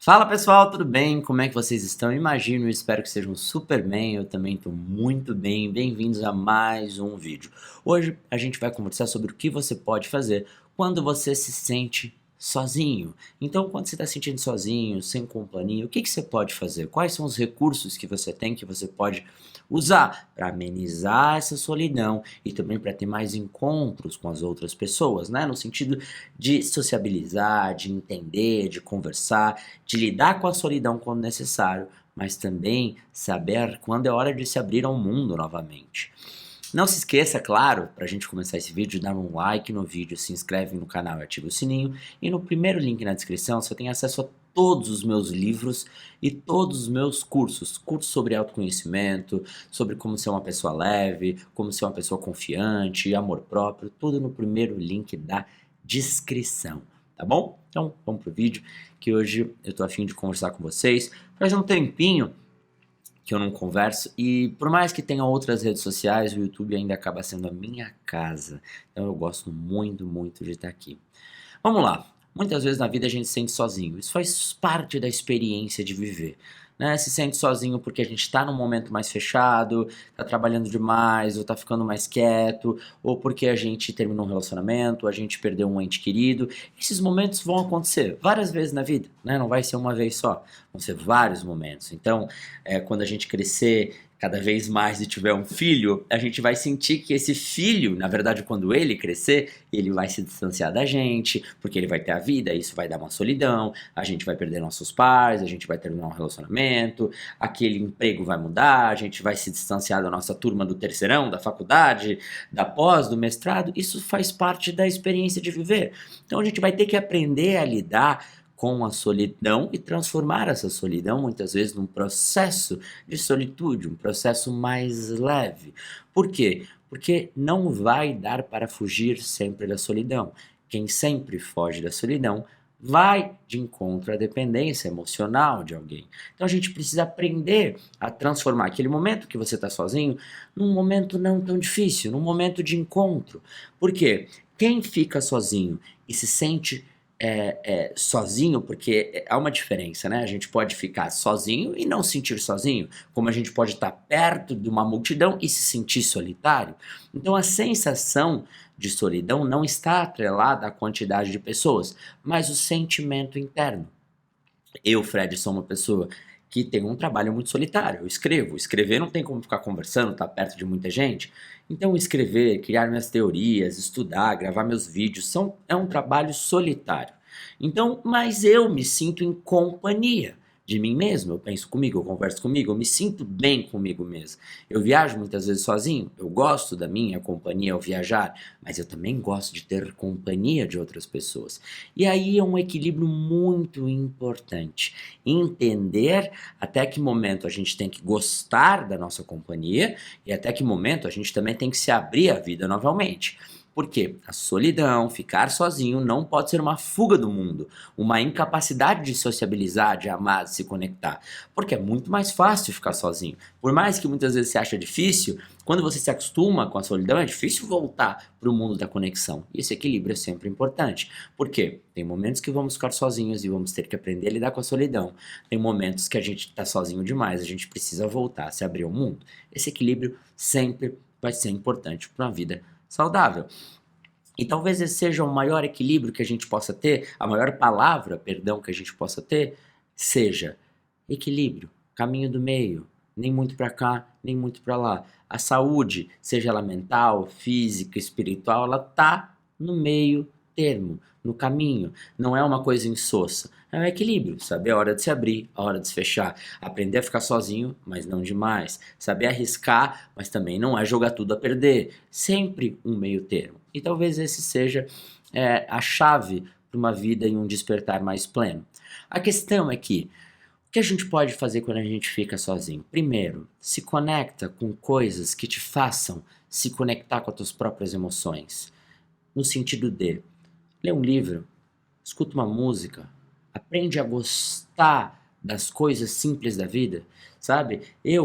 Fala pessoal, tudo bem? Como é que vocês estão? Imagino e espero que estejam super bem, eu também estou muito bem. Bem-vindos a mais um vídeo. Hoje a gente vai conversar sobre o que você pode fazer quando você se sente sozinho. Então, quando você está se sentindo sozinho, sem companhia, o que você pode fazer? Quais são os recursos que você tem que você pode usar para amenizar essa solidão e também para ter mais encontros com as outras pessoas, né? No sentido de sociabilizar, de entender, de conversar, de lidar com a solidão quando necessário, mas também saber quando é hora de se abrir ao mundo novamente. Não se esqueça, claro, para a gente começar esse vídeo, de dar um like no vídeo, se inscreve no canal e ativa o sininho. E no primeiro link na descrição você tem acesso a todos os meus livros e todos os meus cursos. Cursos sobre autoconhecimento, sobre como ser uma pessoa leve, como ser uma pessoa confiante, amor próprio, tudo no primeiro link da descrição, tá bom? Então vamos pro vídeo, que hoje eu tô a fim de conversar com vocês. Faz um tempinho que eu não converso e por mais que tenha outras redes sociais, o YouTube ainda acaba sendo a minha casa. Então eu gosto muito, muito de estar aqui. Vamos lá. Muitas vezes na vida a gente se sente sozinho. Isso faz parte da experiência de viver, né? Se sente sozinho porque a gente está num momento mais fechado, está trabalhando demais, ou está ficando mais quieto, ou porque a gente terminou um relacionamento, a gente perdeu um ente querido. Esses momentos vão acontecer várias vezes na vida, né? Não vai ser uma vez só, vão ser vários momentos. Então, quando a gente crescer cada vez mais e tiver um filho, a gente vai sentir que esse filho, na verdade, quando ele crescer, ele vai se distanciar da gente, porque ele vai ter a vida, isso vai dar uma solidão, a gente vai perder nossos pais, a gente vai terminar um relacionamento, aquele emprego vai mudar, a gente vai se distanciar da nossa turma do terceirão, da faculdade, da pós, do mestrado, isso faz parte da experiência de viver. Então a gente vai ter que aprender a lidar com a solidão e transformar essa solidão muitas vezes num processo de solitude, um processo mais leve. Por quê? Porque não vai dar para fugir sempre da solidão. Quem sempre foge da solidão vai de encontro à dependência emocional de alguém. Então a gente precisa aprender a transformar aquele momento que você está sozinho num momento não tão difícil, num momento de encontro. Por quê? Quem fica sozinho e se sente sozinho, porque há uma diferença, né? A gente pode ficar sozinho e não se sentir sozinho, como a gente pode estar perto de uma multidão e se sentir solitário. Então a sensação de solidão não está atrelada à quantidade de pessoas, mas o sentimento interno. Eu, Fred, sou uma pessoa que tem um trabalho muito solitário. Eu escrevo. Escrever não tem como ficar conversando, estar perto de muita gente. Então, escrever, criar minhas teorias, estudar, gravar meus vídeos, é um trabalho solitário. Então, mas eu me sinto em companhia de mim mesmo. Eu penso comigo, eu converso comigo, eu me sinto bem comigo mesmo. Eu viajo muitas vezes sozinho. Eu gosto da minha companhia ao viajar, mas eu também gosto de ter companhia de outras pessoas. E aí é um equilíbrio muito importante. Entender até que momento a gente tem que gostar da nossa companhia e até que momento a gente também tem que se abrir à vida novamente. Porque a solidão, ficar sozinho, não pode ser uma fuga do mundo, uma incapacidade de sociabilizar, de amar, de se conectar. Porque é muito mais fácil ficar sozinho. Por mais que muitas vezes você ache difícil, quando você se acostuma com a solidão, é difícil voltar para o mundo da conexão. E esse equilíbrio é sempre importante. Por quê? Tem momentos que vamos ficar sozinhos e vamos ter que aprender a lidar com a solidão. Tem momentos que a gente está sozinho demais, a gente precisa voltar, se abrir ao mundo. Esse equilíbrio sempre vai ser importante para uma vida saudável. E talvez esse seja o maior equilíbrio que a gente possa ter, a maior palavra, perdão, que a gente possa ter, seja equilíbrio, caminho do meio, nem muito para cá, nem muito para lá. A saúde, seja ela mental, física, espiritual, ela tá no meio termo, no caminho. Não é uma coisa insossa. É um equilíbrio, saber a hora de se abrir, a hora de se fechar. Aprender a ficar sozinho, mas não demais. Saber arriscar, mas também não é jogar tudo a perder. Sempre um meio termo. E talvez esse seja a chave para uma vida e um despertar mais pleno. A questão é que o que a gente pode fazer quando a gente fica sozinho? Primeiro, se conecta com coisas que te façam se conectar com as tuas próprias emoções. No sentido de ler um livro, escuta uma música, aprende a gostar das coisas simples da vida, sabe?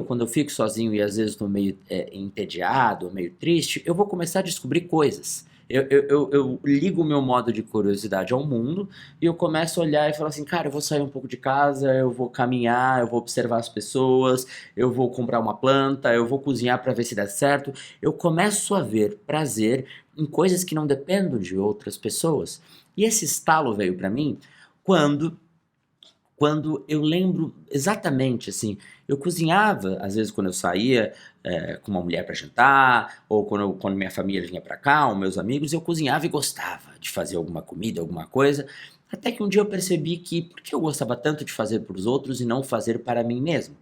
Quando eu fico sozinho e às vezes estou meio entediado, meio triste, eu vou começar a descobrir coisas Eu ligo o meu modo de curiosidade ao mundo e eu começo a olhar e falar assim, cara, eu vou sair um pouco de casa, eu vou caminhar, eu vou observar as pessoas, eu vou comprar uma planta, eu vou cozinhar para ver se dá certo. Eu começo a ver prazer em coisas que não dependem de outras pessoas. E esse estalo veio para mim quando eu lembro exatamente, assim, eu cozinhava, às vezes quando eu saía com uma mulher para jantar, ou quando minha família vinha para cá, ou meus amigos, eu cozinhava e gostava de fazer alguma comida, alguma coisa, até que um dia eu percebi que, por que eu gostava tanto de fazer para os outros e não fazer para mim mesmo?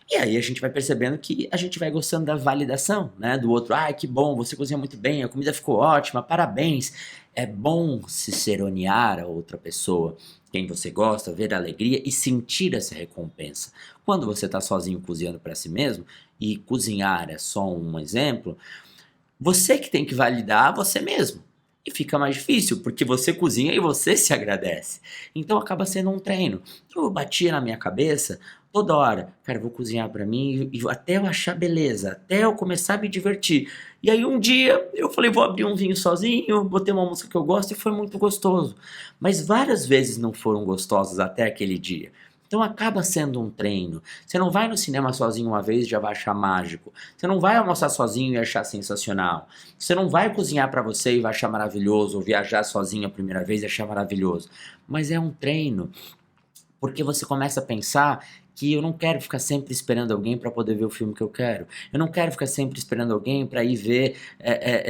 E aí a gente vai percebendo que a gente vai gostando da validação, né? Do outro, ah, que bom, você cozinha muito bem, a comida ficou ótima, parabéns. É bom se seronear a outra pessoa, quem você gosta, ver a alegria e sentir essa recompensa. Quando você está sozinho cozinhando para si mesmo, e cozinhar é só um exemplo, você que tem que validar você mesmo. E fica mais difícil, porque você cozinha e você se agradece. Então acaba sendo um treino. Então eu batia na minha cabeça toda hora, cara, eu vou cozinhar pra mim e até eu achar beleza, até eu começar a me divertir. E aí um dia eu falei, vou abrir um vinho sozinho, botei uma música que eu gosto e foi muito gostoso. Mas várias vezes não foram gostosos até aquele dia. Então acaba sendo um treino. Você não vai no cinema sozinho uma vez e já vai achar mágico. Você não vai almoçar sozinho e achar sensacional. Você não vai cozinhar pra você e vai achar maravilhoso, ou viajar sozinho a primeira vez e achar maravilhoso. Mas é um treino, porque você começa a pensar que eu não quero ficar sempre esperando alguém para poder ver o filme que eu quero. Eu não quero ficar sempre esperando alguém para ir ver,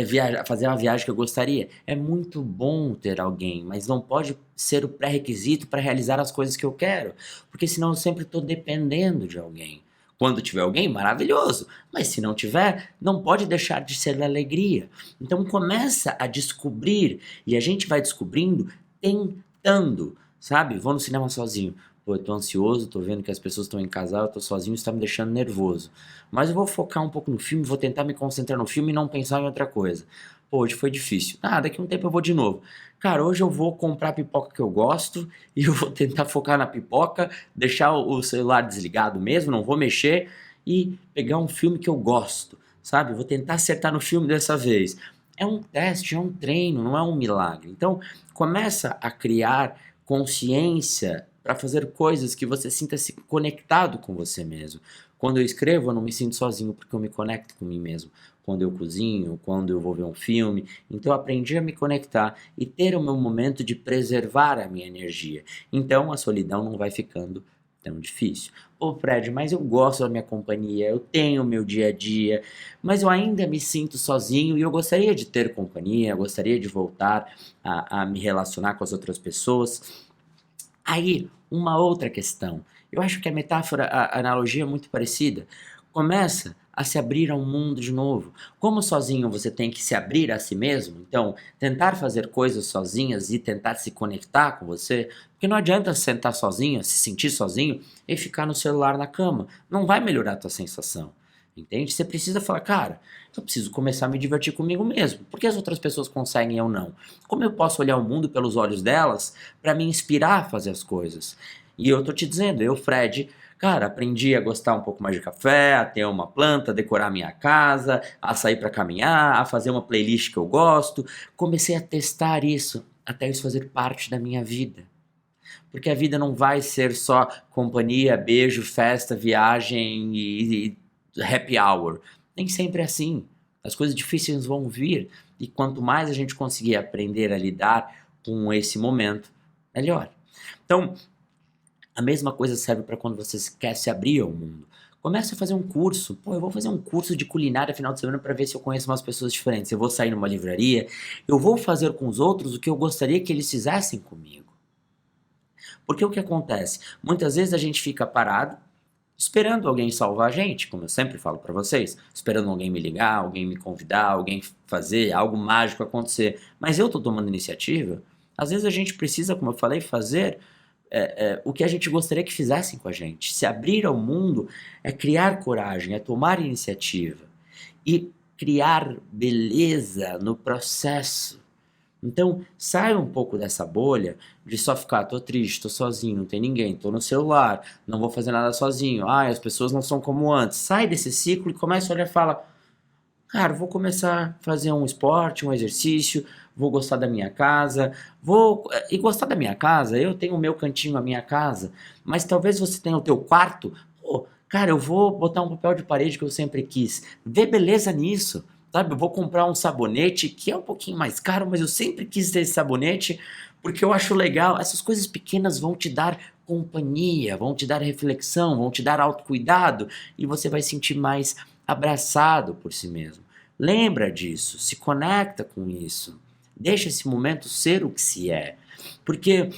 viajar, fazer uma viagem que eu gostaria. É muito bom ter alguém, mas não pode ser o pré-requisito para realizar as coisas que eu quero, porque senão eu sempre estou dependendo de alguém. Quando tiver alguém, maravilhoso, mas se não tiver, não pode deixar de ser alegria. Então começa a descobrir, e a gente vai descobrindo tentando, sabe? Vou no cinema sozinho. Pô, eu tô ansioso, tô vendo que as pessoas estão em casal, eu tô sozinho, isso tá me deixando nervoso. Mas eu vou focar um pouco no filme, vou tentar me concentrar no filme e não pensar em outra coisa. Pô, hoje foi difícil. Ah, daqui a um tempo eu vou de novo. Cara, hoje eu vou comprar a pipoca que eu gosto e eu vou tentar focar na pipoca, deixar o celular desligado mesmo, não vou mexer e pegar um filme que eu gosto, sabe? Vou tentar acertar no filme dessa vez. É um teste, é um treino, não é um milagre. Então, começa a criar consciência para fazer coisas que você sinta-se conectado com você mesmo. Quando eu escrevo, eu não me sinto sozinho porque eu me conecto com mim mesmo. Quando eu cozinho, quando eu vou ver um filme. Então eu aprendi a me conectar e ter o meu momento de preservar a minha energia. Então a solidão não vai ficando tão difícil. Ô Fred, mas eu gosto da minha companhia, eu tenho o meu dia a dia, mas eu ainda me sinto sozinho e eu gostaria de ter companhia, eu gostaria de voltar a me relacionar com as outras pessoas. Aí, uma outra questão. Eu acho que a metáfora, a analogia é muito parecida. Começa a se abrir ao mundo de novo. Como sozinho você tem que se abrir a si mesmo, então tentar fazer coisas sozinhas e tentar se conectar com você, porque não adianta sentar sozinho, se sentir sozinho e ficar no celular na cama. Não vai melhorar a tua sensação. Entende? Você precisa falar, cara, eu preciso começar a me divertir comigo mesmo. Por que as outras pessoas conseguem e eu não? Como eu posso olhar o mundo pelos olhos delas para me inspirar a fazer as coisas? E eu tô te dizendo, eu, Fred, cara, aprendi a gostar um pouco mais de café, a ter uma planta, a decorar minha casa, a sair para caminhar, a fazer uma playlist que eu gosto. Comecei a testar isso, até isso fazer parte da minha vida. Porque a vida não vai ser só companhia, beijo, festa, viagem e happy hour. Nem sempre é assim. As coisas difíceis vão vir e quanto mais a gente conseguir aprender a lidar com esse momento, melhor. Então, a mesma coisa serve para quando você quer se abrir ao mundo. Comece a fazer um curso. Pô, eu vou fazer um curso de culinária final de semana para ver se eu conheço umas pessoas diferentes. Eu vou sair numa livraria. Eu vou fazer com os outros o que eu gostaria que eles fizessem comigo. Porque o que acontece? Muitas vezes a gente fica parado esperando alguém salvar a gente, como eu sempre falo para vocês, esperando alguém me ligar, alguém me convidar, alguém fazer algo mágico acontecer. Mas eu tô tomando iniciativa. Às vezes a gente precisa, como eu falei, fazer o que a gente gostaria que fizessem com a gente. Se abrir ao mundo é criar coragem, é tomar iniciativa e criar beleza no processo. Então, sai um pouco dessa bolha de só ficar, tô triste, tô sozinho, não tem ninguém, tô no celular, não vou fazer nada sozinho, as pessoas não são como antes. Sai desse ciclo e começa a olhar e fala, Cara, vou começar a fazer um esporte, um exercício, vou gostar da minha casa, vou... E gostar da minha casa, eu tenho o meu cantinho, a minha casa, mas talvez você tenha o teu quarto. Pô, cara, eu vou botar um papel de parede que eu sempre quis. Vê beleza nisso, sabe? Eu vou comprar um sabonete que é um pouquinho mais caro, mas eu sempre quis ter esse sabonete porque eu acho legal. Essas coisas pequenas vão te dar companhia, vão te dar reflexão, vão te dar autocuidado e você vai sentir mais abraçado por si mesmo. Lembra disso, se conecta com isso, deixa esse momento ser o que se é, porque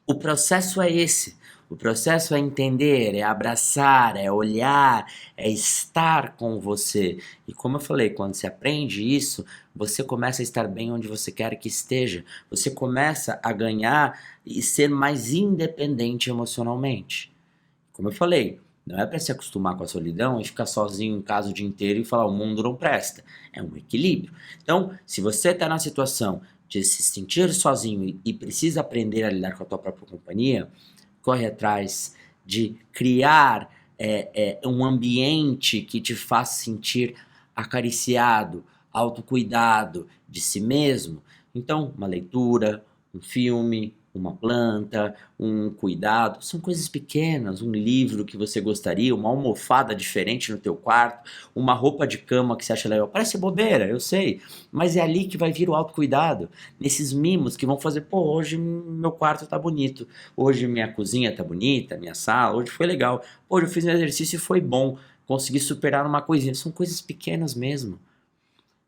o processo é esse. O processo é entender, é abraçar, é olhar, é estar com você. E como eu falei, quando você aprende isso, você começa a estar bem onde você quer que esteja. Você começa a ganhar e ser mais independente emocionalmente. Como eu falei, não é para se acostumar com a solidão e ficar sozinho em casa o dia inteiro e falar o mundo não presta. É um equilíbrio. Então, se você está na situação de se sentir sozinho e precisa aprender a lidar com a tua própria companhia, corre atrás de criar um ambiente que te faça sentir acariciado, autocuidado de si mesmo. Então, uma leitura, um filme, uma planta, um cuidado, são coisas pequenas, um livro que você gostaria, uma almofada diferente no teu quarto, uma roupa de cama que você acha legal. Parece bobeira, eu sei, mas é ali que vai vir o autocuidado, nesses mimos que vão fazer, pô, hoje meu quarto tá bonito, hoje minha cozinha tá bonita, minha sala, hoje foi legal, hoje eu fiz um exercício e foi bom, consegui superar uma coisinha, são coisas pequenas mesmo.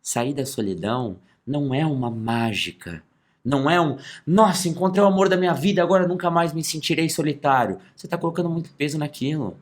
Sair da solidão não é uma mágica. Não é um, nossa, encontrei o amor da minha vida, agora nunca mais me sentirei solitário. Você está colocando muito peso naquilo.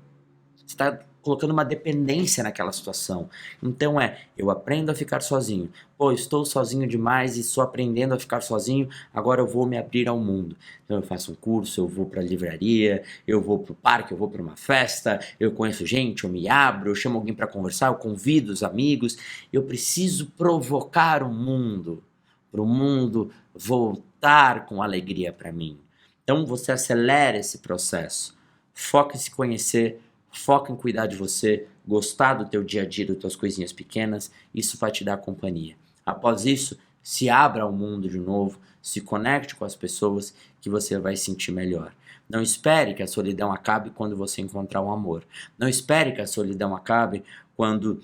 Você está colocando uma dependência naquela situação. Então eu aprendo a ficar sozinho. Pô, estou sozinho demais e estou aprendendo a ficar sozinho, agora eu vou me abrir ao mundo. Então eu faço um curso, eu vou para a livraria, eu vou para o parque, eu vou para uma festa, eu conheço gente, eu me abro, eu chamo alguém para conversar, eu convido os amigos. Eu preciso provocar o mundo, para o mundo voltar com alegria para mim. Então você acelera esse processo. Foca em se conhecer, foca em cuidar de você, gostar do teu dia a dia, das tuas coisinhas pequenas, isso vai te dar companhia. Após isso, se abra ao mundo de novo, se conecte com as pessoas que você vai sentir melhor. Não espere que a solidão acabe quando você encontrar um amor. Não espere que a solidão acabe quando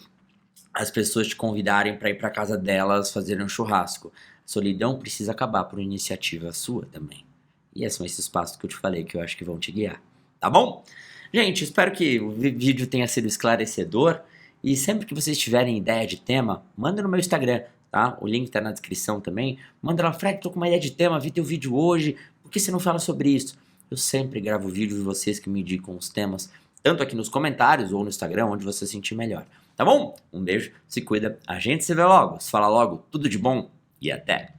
as pessoas te convidarem para ir para casa delas fazerem um churrasco. A solidão precisa acabar por iniciativa sua também. E são esses passos que eu te falei que eu acho que vão te guiar. Tá bom? Gente, espero que o vídeo tenha sido esclarecedor. E sempre que vocês tiverem ideia de tema, manda no meu Instagram, tá? O link tá na descrição também. Manda lá, Fred, tô com uma ideia de tema, vi teu vídeo hoje, por que você não fala sobre isso? Eu sempre gravo vídeos de vocês que me indicam os temas, tanto aqui nos comentários ou no Instagram, onde você sentir melhor. Tá bom? Um beijo, se cuida, a gente se vê logo, se fala logo, tudo de bom e até!